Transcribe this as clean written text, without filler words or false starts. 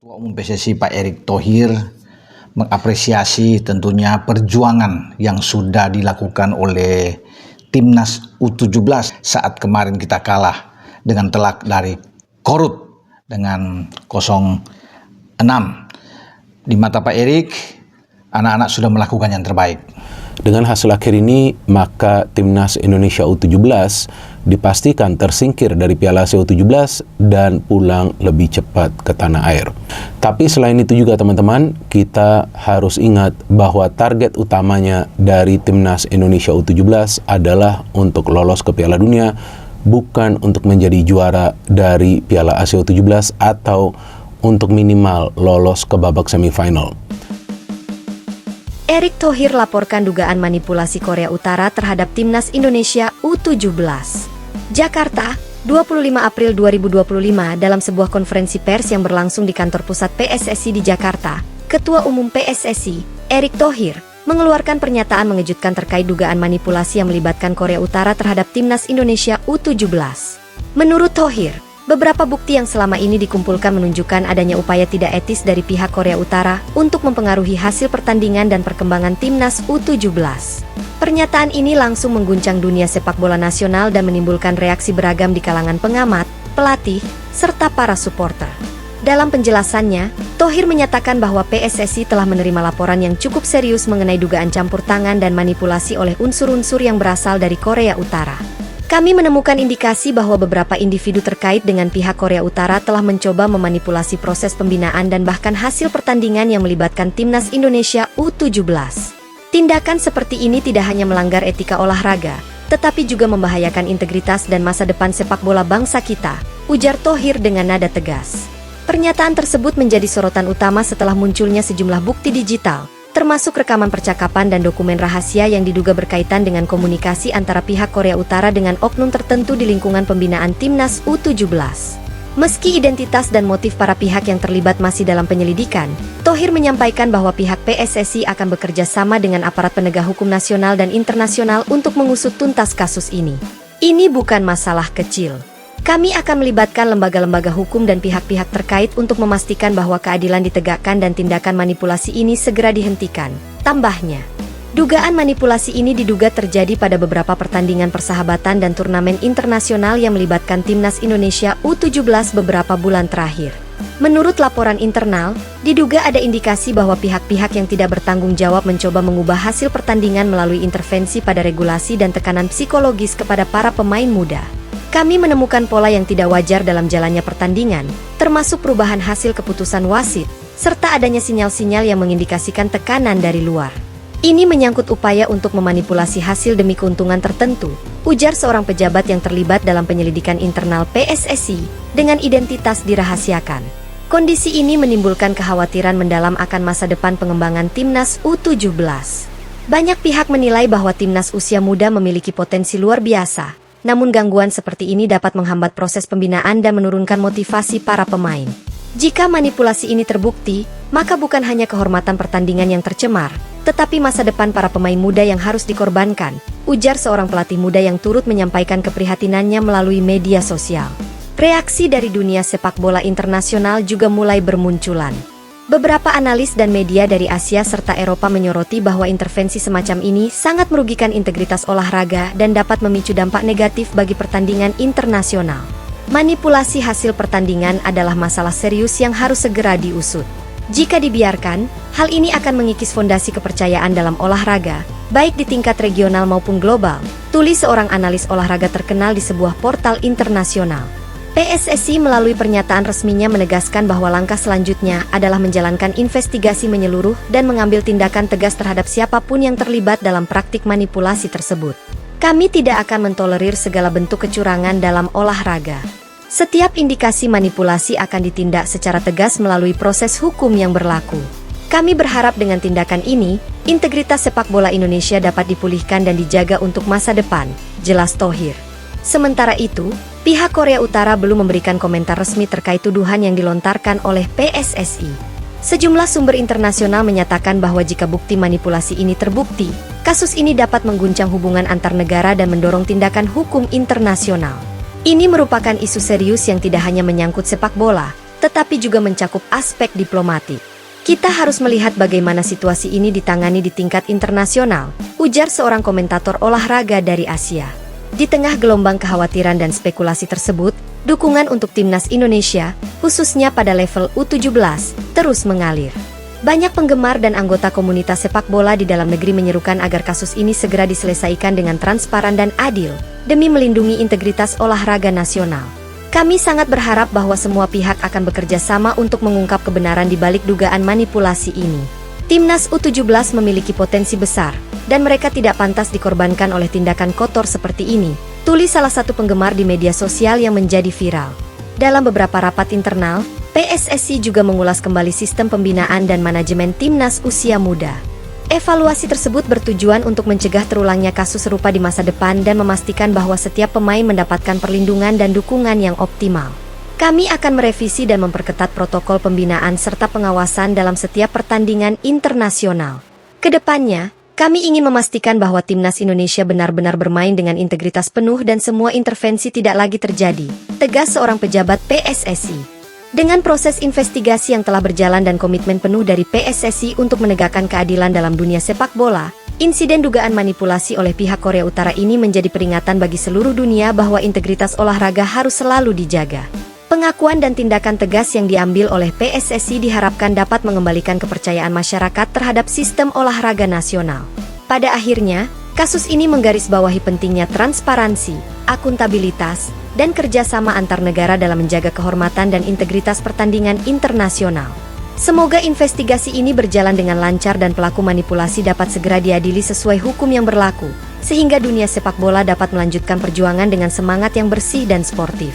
Ketua Umum PSSI Pak Erick Thohir mengapresiasi tentunya perjuangan yang sudah dilakukan oleh Timnas U17 saat kemarin kita kalah dengan telak dari Korut dengan 0-6. Di mata Pak Erick, anak-anak sudah melakukan yang terbaik. Dengan hasil akhir ini, maka Timnas Indonesia U17 dipastikan tersingkir dari Piala Asia U17 dan pulang lebih cepat ke tanah air. Tapi selain itu juga teman-teman, kita harus ingat bahwa target utamanya dari Timnas Indonesia U17 adalah untuk lolos ke Piala Dunia, bukan untuk menjadi juara dari Piala Asia U17 atau untuk minimal lolos ke babak semifinal. Erick Thohir laporkan dugaan manipulasi Korea Utara terhadap Timnas Indonesia U17. Jakarta, 25 April 2025 dalam sebuah konferensi pers yang berlangsung di kantor pusat PSSI di Jakarta, Ketua Umum PSSI, Erick Thohir, mengeluarkan pernyataan mengejutkan terkait dugaan manipulasi yang melibatkan Korea Utara terhadap Timnas Indonesia U17. Menurut Thohir, beberapa bukti yang selama ini dikumpulkan menunjukkan adanya upaya tidak etis dari pihak Korea Utara untuk mempengaruhi hasil pertandingan dan perkembangan Timnas U17. Pernyataan ini langsung mengguncang dunia sepak bola nasional dan menimbulkan reaksi beragam di kalangan pengamat, pelatih, serta para supporter. Dalam penjelasannya, Thohir menyatakan bahwa PSSI telah menerima laporan yang cukup serius mengenai dugaan campur tangan dan manipulasi oleh unsur-unsur yang berasal dari Korea Utara. Kami menemukan indikasi bahwa beberapa individu terkait dengan pihak Korea Utara telah mencoba memanipulasi proses pembinaan dan bahkan hasil pertandingan yang melibatkan Timnas Indonesia U17. Tindakan seperti ini tidak hanya melanggar etika olahraga, tetapi juga membahayakan integritas dan masa depan sepak bola bangsa kita, ujar Thohir dengan nada tegas. Pernyataan tersebut menjadi sorotan utama setelah munculnya sejumlah bukti digital, termasuk rekaman percakapan dan dokumen rahasia yang diduga berkaitan dengan komunikasi antara pihak Korea Utara dengan oknum tertentu di lingkungan pembinaan Timnas U17. Meski identitas dan motif para pihak yang terlibat masih dalam penyelidikan, Thohir menyampaikan bahwa pihak PSSI akan bekerja sama dengan aparat penegak hukum nasional dan internasional untuk mengusut tuntas kasus ini. Ini bukan masalah kecil. Kami akan melibatkan lembaga-lembaga hukum dan pihak-pihak terkait untuk memastikan bahwa keadilan ditegakkan dan tindakan manipulasi ini segera dihentikan, tambahnya. Dugaan manipulasi ini diduga terjadi pada beberapa pertandingan persahabatan dan turnamen internasional yang melibatkan Timnas Indonesia U17 beberapa bulan terakhir. Menurut laporan internal, diduga ada indikasi bahwa pihak-pihak yang tidak bertanggung jawab mencoba mengubah hasil pertandingan melalui intervensi pada regulasi dan tekanan psikologis kepada para pemain muda. Kami menemukan pola yang tidak wajar dalam jalannya pertandingan, termasuk perubahan hasil keputusan wasit, serta adanya sinyal-sinyal yang mengindikasikan tekanan dari luar. Ini menyangkut upaya untuk memanipulasi hasil demi keuntungan tertentu, ujar seorang pejabat yang terlibat dalam penyelidikan internal PSSI, dengan identitas dirahasiakan. Kondisi ini menimbulkan kekhawatiran mendalam akan masa depan pengembangan Timnas U17. Banyak pihak menilai bahwa Timnas usia muda memiliki potensi luar biasa, namun gangguan seperti ini dapat menghambat proses pembinaan dan menurunkan motivasi para pemain. Jika manipulasi ini terbukti, maka bukan hanya kehormatan pertandingan yang tercemar, tetapi masa depan para pemain muda yang harus dikorbankan, ujar seorang pelatih muda yang turut menyampaikan keprihatinannya melalui media sosial. Reaksi dari dunia sepak bola internasional juga mulai bermunculan. Beberapa analis dan media dari Asia serta Eropa menyoroti bahwa intervensi semacam ini sangat merugikan integritas olahraga dan dapat memicu dampak negatif bagi pertandingan internasional. Manipulasi hasil pertandingan adalah masalah serius yang harus segera diusut. Jika dibiarkan, hal ini akan mengikis fondasi kepercayaan dalam olahraga, baik di tingkat regional maupun global, tulis seorang analis olahraga terkenal di sebuah portal internasional. PSSI melalui pernyataan resminya menegaskan bahwa langkah selanjutnya adalah menjalankan investigasi menyeluruh dan mengambil tindakan tegas terhadap siapapun yang terlibat dalam praktik manipulasi tersebut. Kami tidak akan mentolerir segala bentuk kecurangan dalam olahraga. Setiap indikasi manipulasi akan ditindak secara tegas melalui proses hukum yang berlaku. Kami berharap dengan tindakan ini, integritas sepak bola Indonesia dapat dipulihkan dan dijaga untuk masa depan, jelas Thohir. Sementara itu, pihak Korea Utara belum memberikan komentar resmi terkait tuduhan yang dilontarkan oleh PSSI. Sejumlah sumber internasional menyatakan bahwa jika bukti manipulasi ini terbukti, kasus ini dapat mengguncang hubungan antar negara dan mendorong tindakan hukum internasional. Ini merupakan isu serius yang tidak hanya menyangkut sepak bola, tetapi juga mencakup aspek diplomatik. Kita harus melihat bagaimana situasi ini ditangani di tingkat internasional, ujar seorang komentator olahraga dari Asia. Di tengah gelombang kekhawatiran dan spekulasi tersebut, dukungan untuk timnas Indonesia, khususnya pada level U17, terus mengalir. Banyak penggemar dan anggota komunitas sepak bola di dalam negeri menyerukan agar kasus ini segera diselesaikan dengan transparan dan adil, demi melindungi integritas olahraga nasional. Kami sangat berharap bahwa semua pihak akan bekerja sama untuk mengungkap kebenaran di balik dugaan manipulasi ini. Timnas U17 memiliki potensi besar, dan mereka tidak pantas dikorbankan oleh tindakan kotor seperti ini, tulis salah satu penggemar di media sosial yang menjadi viral. Dalam beberapa rapat internal, PSSI juga mengulas kembali sistem pembinaan dan manajemen timnas usia muda. Evaluasi tersebut bertujuan untuk mencegah terulangnya kasus serupa di masa depan dan memastikan bahwa setiap pemain mendapatkan perlindungan dan dukungan yang optimal. Kami akan merevisi dan memperketat protokol pembinaan serta pengawasan dalam setiap pertandingan internasional. Kedepannya, kami ingin memastikan bahwa timnas Indonesia benar-benar bermain dengan integritas penuh dan semua intervensi tidak lagi terjadi, tegas seorang pejabat PSSI. Dengan proses investigasi yang telah berjalan dan komitmen penuh dari PSSI untuk menegakkan keadilan dalam dunia sepak bola, insiden dugaan manipulasi oleh pihak Korea Utara ini menjadi peringatan bagi seluruh dunia bahwa integritas olahraga harus selalu dijaga. Pengakuan dan tindakan tegas yang diambil oleh PSSI diharapkan dapat mengembalikan kepercayaan masyarakat terhadap sistem olahraga nasional. Pada akhirnya, kasus ini menggarisbawahi pentingnya transparansi, akuntabilitas, dan kerjasama antar negara dalam menjaga kehormatan dan integritas pertandingan internasional. Semoga investigasi ini berjalan dengan lancar dan pelaku manipulasi dapat segera diadili sesuai hukum yang berlaku, sehingga dunia sepak bola dapat melanjutkan perjuangan dengan semangat yang bersih dan sportif.